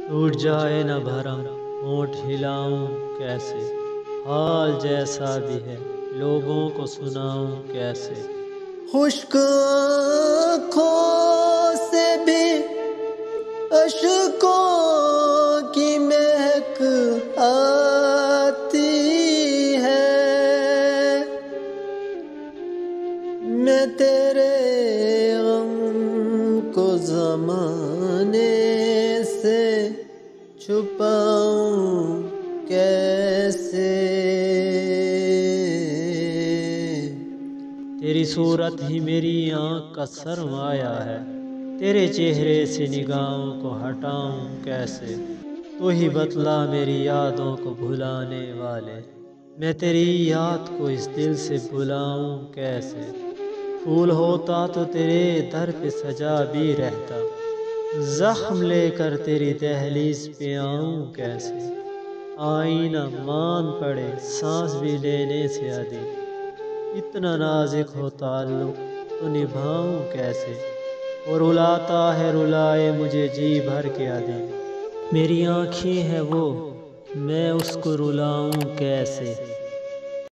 ٹوٹ جائے نہ بھرم ہونٹ ہلاؤں کیسے، حال جیسا بھی ہے لوگوں کو سناؤں کیسے۔ خشک آنکھوں سے بھی اشکوں کی مہک آتی ہے، میں تیرے غم کو زمانے سے چھپاؤں کیسے۔ تیری صورت ہی میری آنکھ کا سرمایہ ہے، تیرے چہرے سے نگاہوں کو ہٹاؤں کیسے۔ تو ہی بتلا میری یادوں کو بھلانے والے، میں تیری یاد کو اس دل سے بلاؤں کیسے۔ پھول ہوتا تو تیرے در پہ سجا بھی رہتا، زخم لے کر تیری دہلیز پہ آؤں کیسے۔ آئینہ مان پڑے سانس بھی لینے سے ادھی، اتنا نازک ہو تعلق تو نبھاؤں کیسے۔ اور رلاتا ہے رلائے مجھے جی بھر کے ادھی، میری آنکھیں ہے وہ میں اس کو رلاؤں کیسے۔